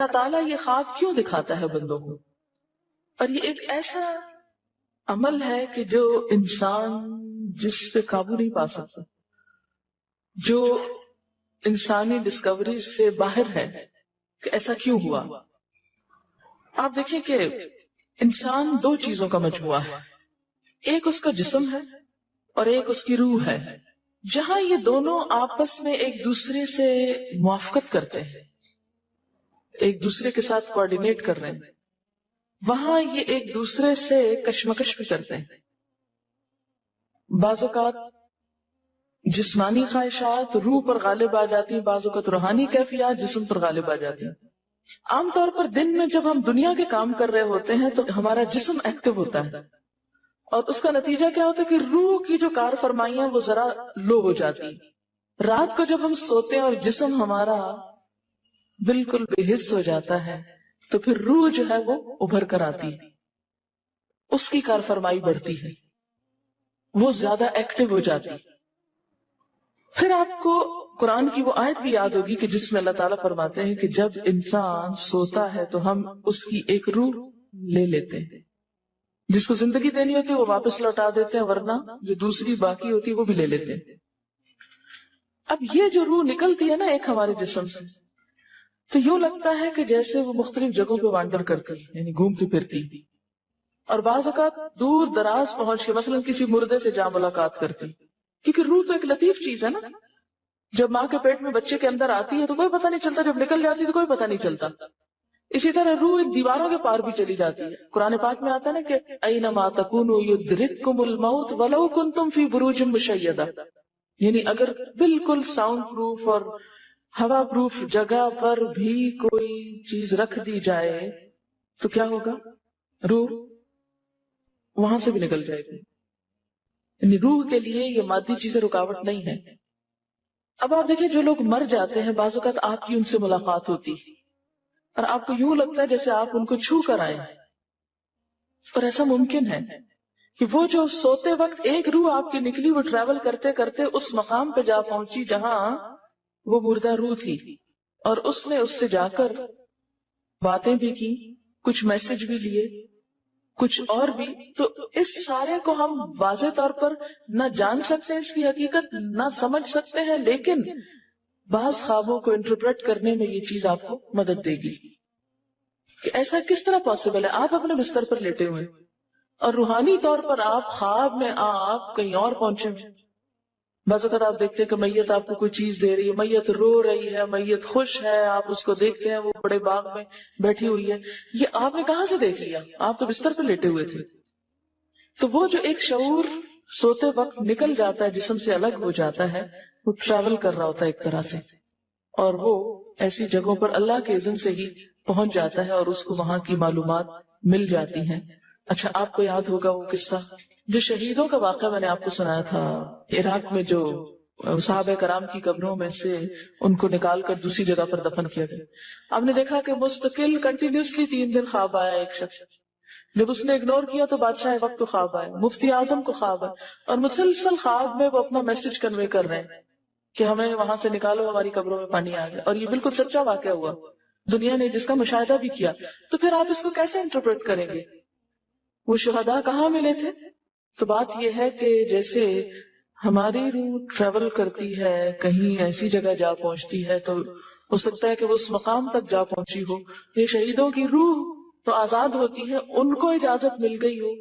اللہ تعالیٰ یہ خواب کیوں دکھاتا ہے بندوں کو؟ اور یہ ایک ایسا عمل ہے کہ جو انسان جس پہ قابو نہیں پا سکتا، جو انسانی ڈسکوری سے باہر ہے کہ ایسا کیوں ہوا۔ آپ دیکھیں کہ انسان دو چیزوں کا مجموعہ ہے، ایک اس کا جسم ہے اور ایک اس کی روح ہے۔ جہاں یہ دونوں آپس میں ایک دوسرے سے موافقت کرتے ہیں، ایک دوسرے کے ساتھ کوآرڈینیٹ کر رہے ہیں، وہاں یہ ایک دوسرے سے کشمکش بھی کرتے ہیں۔ بعض اوقات جسمانی خواہشات روح پر غالب آ جاتی ہیں، بعض اوقات روحانی کیفیات جسم پر غالب آ جاتی ہیں۔ عام طور پر دن میں جب ہم دنیا کے کام کر رہے ہوتے ہیں تو ہمارا جسم ایکٹیو ہوتا ہے، اور اس کا نتیجہ کیا ہوتا ہے کہ روح کی جو کار فرمائیاں وہ ذرا لو ہو جاتی۔ رات کو جب ہم سوتے ہیں اور جسم ہمارا بالکل بے حس ہو جاتا ہے تو پھر روح جو ہے وہ ابھر کر آتی، اس کی کار فرمائی بڑھتی ہے، وہ زیادہ ایکٹیو ہو جاتی۔ پھر آپ کو قرآن کی وہ آیت بھی یاد ہوگی کہ جس میں اللہ تعالیٰ فرماتے ہیں کہ جب انسان سوتا ہے تو ہم اس کی ایک روح لے لیتے ہیں، جس کو زندگی دینی ہوتی ہے وہ واپس لوٹا دیتے ہیں، ورنہ جو دوسری باقی ہوتی ہے وہ بھی لے لیتے ہیں۔ اب یہ جو روح نکلتی ہے نا ایک ہمارے جسم سے، تو یوں لگتا ہے کہ جیسے وہ مختلف جگہوں پہ وانڈر کرتی، یعنی گھومتی پھرتی، اور بعض اوقات دور دراز پہنچ کے مثلا کسی مردے سے جا ملاقات کرتی، کیونکہ روح تو ایک لطیف چیز ہے نا۔ جب ماں کے پیٹ میں بچے کے اندر آتی ہے تو کوئی پتہ نہیں چلتا، جب نکل جاتی ہے تو کوئی پتہ نہیں چلتا۔ اسی طرح روح دیواروں کے پار بھی چلی جاتی ہے۔ قرآن پاک میں آتا ہے نا کہ اینما تکونوا یدرککم الموت ولو کنتم فی بروج مشیدہ، یعنی اگر بالکل ساؤنڈ پروف اور ہوا پروف جگہ پر بھی کوئی چیز رکھ دی جائے تو کیا ہوگا؟ روح وہاں سے بھی نکل جائے گی۔ یعنی روح کے لیے یہ مادی چیزیں رکاوٹ نہیں ہے۔ اب آپ دیکھیں جو لوگ مر جاتے ہیں بعض اوقات آپ کی ان سے ملاقات ہوتی اور آپ کو یوں لگتا ہے جیسے آپ ان کو چھو کر آئے، اور ایسا ممکن ہے کہ وہ جو سوتے وقت ایک روح آپ کی نکلی وہ ٹریول کرتے کرتے اس مقام پہ جا پہنچی جہاں وہ مردہ روح تھی، اور اس نے اس سے جا کر باتیں بھی کی، کچھ میسج بھی لیے، کچھ اور بھی۔ تو اس سارے کو ہم واضح طور پر نہ جان سکتے ہیں، اس کی حقیقت نہ سمجھ سکتے ہیں، لیکن بعض خوابوں کو انٹرپریٹ کرنے میں یہ چیز آپ کو مدد دے گی کہ ایسا کس طرح پاسبل ہے۔ آپ اپنے بستر پر لیٹے ہوئے اور روحانی طور پر آپ خواب میں آپ کہیں اور پہنچے ہوئے۔ بعض اوقات آپ دیکھتے ہیں کہ میت آپ کو کوئی چیز دے رہی ہے، میت رو رہی ہے، میت خوش ہے، آپ اس کو دیکھتے ہیں وہ بڑے باغ میں بیٹھی ہوئی ہے۔ یہ آپ نے کہاں سے دیکھ لیا؟ آپ تو بستر پہ لیٹے ہوئے تھے۔ تو وہ جو ایک شعور سوتے وقت نکل جاتا ہے، جسم سے الگ ہو جاتا ہے، وہ ٹریول کر رہا ہوتا ہے ایک طرح سے، اور وہ ایسی جگہوں پر اللہ کے اذن سے ہی پہنچ جاتا ہے اور اس کو وہاں کی معلومات مل جاتی ہیں۔ اچھا آپ کو یاد ہوگا وہ قصہ جو شہیدوں کا واقعہ میں نے آپ کو سنایا تھا، عراق میں جو صحابہ کرام کی قبروں میں سے ان کو نکال کر دوسری جگہ پر دفن کیا گیا۔ آپ نے دیکھا کہ مستقل کنٹینیوسلی 3 دن خواب آیا ایک شخص، جب اس نے اگنور کیا تو بادشاہ وقت کو خواب آیا، مفتی اعظم کو خواب آیا، اور مسلسل خواب میں وہ اپنا میسج کنوے کر رہے ہیں کہ ہمیں وہاں سے نکالو، ہماری قبروں میں پانی آ گیا۔ اور یہ بالکل سچا واقعہ ہوا، دنیا نے جس کا مشاہدہ بھی کیا۔ تو پھر آپ اس کو کیسے انٹرپریٹ کریں گے؟ وہ شہداء کہاں ملے تھے؟ تو بات یہ ہے کہ جیسے ہماری روح ٹریول کرتی ہے، کہیں ایسی جگہ جا پہنچتی ہے تو ہو سکتا ہے کہ وہ اس مقام تک جا پہنچی ہو۔ یہ شہیدوں کی روح تو آزاد ہوتی ہے، ان کو اجازت مل گئی ہو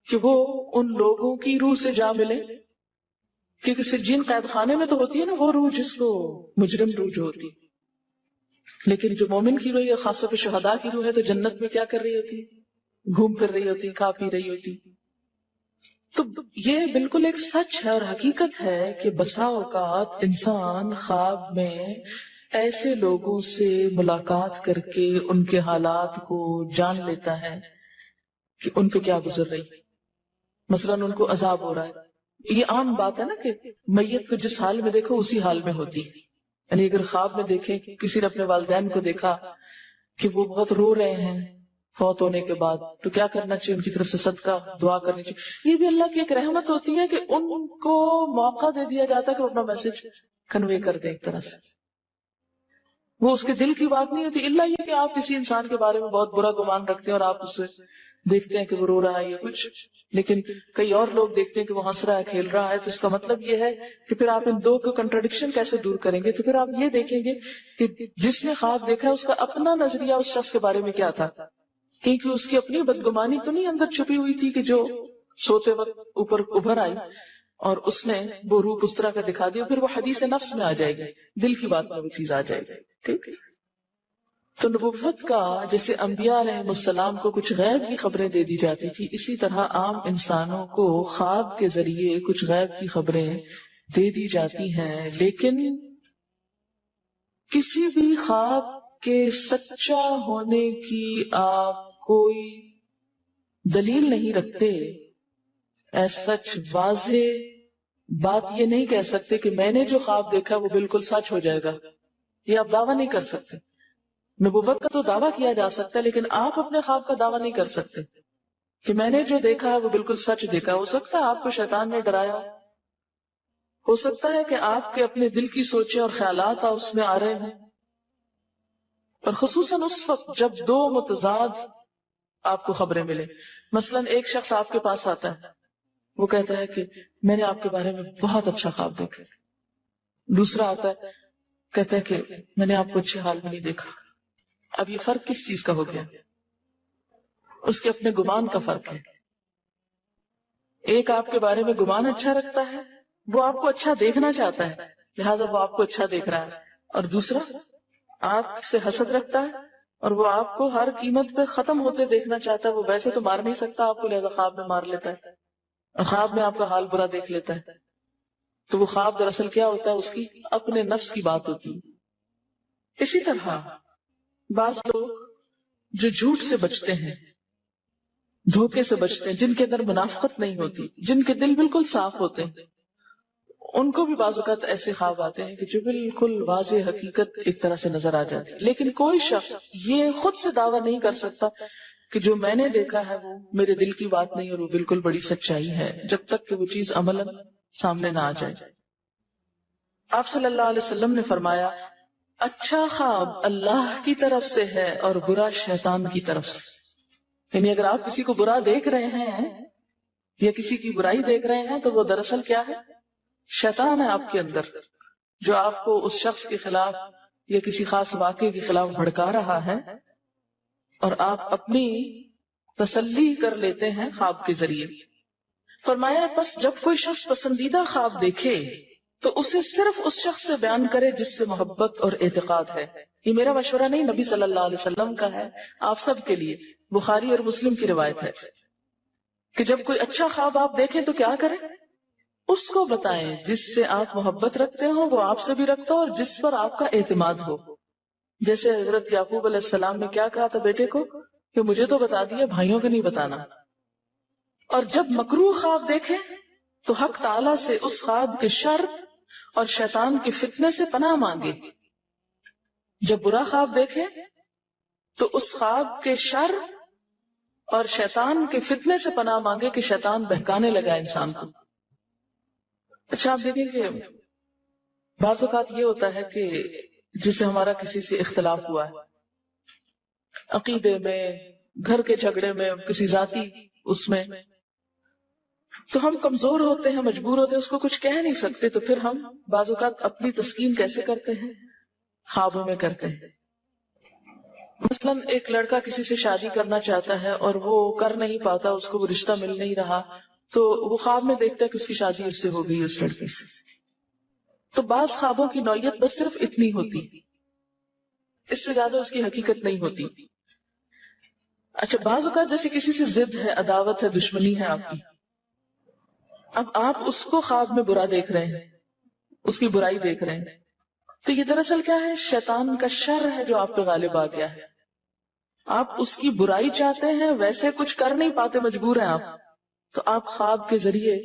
کہ وہ ان لوگوں کی روح سے جا ملے، کیونکہ سجین قید خانے میں تو ہوتی ہے نا وہ روح جس کو مجرم روح جو ہوتی، لیکن جو مومن کی روح ہے، خاص طور پہ شہداء کی روح ہے، تو جنت میں کیا کر رہی ہوتی؟ گھوم پھر رہی ہوتی، کھا پی رہی ہوتی۔ تو یہ بالکل ایک سچ ہے اور حقیقت ہے کہ بسا اوقات انسان خواب میں ایسے لوگوں سے ملاقات کر کے ان کے حالات کو جان لیتا ہے کہ ان پہ کیا گزر رہی، مثلا ان کو عذاب ہو رہا ہے۔ یہ عام بات ہے نا کہ میت کو جس حال میں دیکھو اسی حال میں ہوتی، یعنی اگر خواب میں دیکھیں کسی نے اپنے والدین کو دیکھا کہ وہ بہت رو رہے ہیں فوت ہونے کے بعد، تو کیا کرنا چاہیے؟ ان کی طرف سے صدقہ دعا کرنی چاہیے۔ یہ بھی اللہ کی ایک رحمت ہوتی ہے کہ ان کو موقع دے دیا جاتا ہے کہ وہ اپنا میسج کنوے کر دیں ایک طرح سے۔ وہ اس کے دل کی بات نہیں ہوتی، الا یہ کہ آپ کسی انسان کے بارے میں بہت برا گمان رکھتے ہیں اور آپ اسے دیکھتے ہیں کہ وہ رو رہا ہے یا کچھ، لیکن کئی اور لوگ دیکھتے ہیں کہ وہ ہنس رہا ہے، کھیل رہا ہے، تو اس کا مطلب یہ ہے کہ پھر آپ ان دو کو کنٹراڈکشن کیسے دور کریں گے؟ تو پھر آپ یہ دیکھیں گے کہ جس نے خواب دیکھا اس کا اپنا نظریہ اس شخص کے بارے میں کیا تھا، کیونکہ اس کی اپنی بدگمانی تو نہیں اندر چھپی ہوئی تھی کہ جو سوتے وقت اوپر ابھر آئی اور اس نے وہ روپ اس طرح کا دکھا دیا، پھر وہ حدیث نفس میں آ جائے گی، دل کی بات میں وہ چیز آ جائے گی. ٹھیک. تو نبوت کا جیسے انبیاء علیہ السلام کو کچھ غیب کی خبریں دے دی جاتی تھی، اسی طرح عام انسانوں کو خواب کے ذریعے کچھ غیب کی خبریں دے دی جاتی ہیں، لیکن کسی بھی خواب کے سچا ہونے کی آپ کوئی دلیل نہیں رکھتے. ایز سچ واضح بات یہ نہیں کہہ سکتے کہ میں نے جو خواب دیکھا وہ بالکل سچ ہو جائے گا، یہ آپ دعویٰ نہیں کر سکتے. نبوت کا تو دعویٰ کیا جا سکتا ہے، لیکن آپ اپنے خواب کا دعویٰ نہیں کر سکتے کہ میں نے جو دیکھا ہے وہ بالکل سچ دیکھا. ہو سکتا ہے آپ کو شیطان نے ڈرایا، ہو سکتا ہے کہ آپ کے اپنے دل کی سوچیں اور خیالات اس میں آ رہے ہوں، اور خصوصاً اس وقت جب دو متضاد آپ کو خبریں ملے. مثلاً ایک شخص آپ کے پاس آتا ہے، وہ کہتا ہے کہ میں نے آپ کے بارے میں بہت اچھا خواب دیکھا. دوسرا آتا ہے کہتا ہے کہ میں نے آپ کو اچھے حال میں نہیں دیکھا. اب یہ فرق کس چیز کا ہو گیا؟ اس کے اپنے گمان کا فرق ہے. ایک آپ کے بارے میں گمان اچھا رکھتا ہے، وہ آپ کو اچھا دیکھنا چاہتا ہے لہٰذا وہ آپ کو اچھا دیکھ رہا ہے، اور دوسرا آپ سے حسد رکھتا ہے اور وہ آپ کو ہر قیمت پہ ختم ہوتے دیکھنا چاہتا ہے. وہ ویسے تو مار نہیں سکتا آپ کو، لہٰذا خواب میں مار لیتا ہے اور خواب میں آپ کا حال برا دیکھ لیتا ہے. تو وہ خواب دراصل کیا ہوتا ہے؟ اس کی اپنے نفس کی بات ہوتی ہے. اسی طرح بعض لوگ جو جھوٹ سے بچتے ہیں، دھوکے سے بچتے ہیں، جن کے اندر منافقت نہیں ہوتی، جن کے دل بالکل صاف ہوتے ہیں، ان کو بھی بعض اوقات ایسے خواب آتے ہیں کہ جو بالکل واضح حقیقت ایک طرح سے نظر آ جاتی ہے. لیکن کوئی شخص یہ خود سے دعویٰ نہیں کر سکتا کہ جو میں نے دیکھا ہے وہ میرے دل کی بات نہیں اور وہ بالکل بڑی سچائی ہے، جب تک کہ وہ چیز عملاً سامنے نہ آ جائے. آپ صلی اللہ علیہ وسلم نے فرمایا اچھا خواب اللہ کی طرف سے ہے اور برا شیطان کی طرف سے. یعنی اگر آپ کسی کو برا دیکھ رہے ہیں یا کسی کی برائی دیکھ رہے ہیں تو وہ دراصل کیا ہے؟ شیطان ہے آپ کے اندر، جو آپ کو اس شخص کے خلاف یا کسی خاص واقعے کے خلاف بھڑکا رہا ہے، اور آپ اپنی تسلی کر لیتے ہیں خواب کے ذریعے. فرمایا پس جب کوئی شخص پسندیدہ خواب دیکھے تو اسے صرف اس شخص سے بیان کرے جس سے محبت اور اعتقاد ہے. یہ میرا مشورہ نہیں، نبی صلی اللہ علیہ وسلم کا ہے آپ سب کے لیے. بخاری اور مسلم کی روایت ہے کہ جب کوئی اچھا خواب آپ دیکھیں تو کیا کریں؟ اس کو بتائیں جس سے آپ محبت رکھتے ہو وہ آپ سے بھی رکھتا ہو اور جس پر آپ کا اعتماد ہو. جیسے حضرت یعقوب علیہ السلام نے کیا کہا تھا بیٹے کو کہ مجھے تو بتا دیا، بھائیوں کو نہیں بتانا. اور جب مکروہ خواب دیکھیں تو حق تعالیٰ سے اس خواب کے شر اور شیطان کے فتنے سے پناہ مانگے. جب برا خواب دیکھیں تو اس خواب کے شر اور شیطان کے فتنے سے پناہ مانگے کہ شیطان بہکانے لگا انسان کو. اچھا آپ دیکھیں کہ بعض اوقات یہ ہوتا ہے کہ جسے ہمارا کسی سے اختلاف ہوا ہے، عقیدے میں، گھر کے جھگڑے میں، کسی ذاتی اس میں، تو ہم کمزور ہوتے ہیں، مجبور ہوتے ہیں، اس کو کچھ کہہ نہیں سکتے. تو پھر ہم بعض اوقات اپنی تسکین کیسے کرتے ہیں؟ خوابوں میں کرتے ہیں. مثلاً ایک لڑکا کسی سے شادی کرنا چاہتا ہے اور وہ کر نہیں پاتا، اس کو وہ رشتہ مل نہیں رہا، تو وہ خواب میں دیکھتا ہے کہ اس کی شادی اس سے ہو گئی، اس لڑکی سے. تو بعض خوابوں کی نوعیت بس صرف اتنی ہوتی، اس سے زیادہ اس کی حقیقت نہیں ہوتی. اچھا بعض اوقات جیسے کسی سے ضد ہے، عداوت ہے، دشمنی ہے آپ کی، اب آپ اس کو خواب میں برا دیکھ رہے ہیں، اس کی برائی دیکھ رہے ہیں، تو یہ دراصل کیا ہے؟ شیطان کا شر ہے جو آپ پہ غالب آ گیا ہے. آپ اس کی برائی چاہتے ہیں، ویسے کچھ کر نہیں پاتے، مجبور ہیں آپ، تو آپ خواب کے ذریعے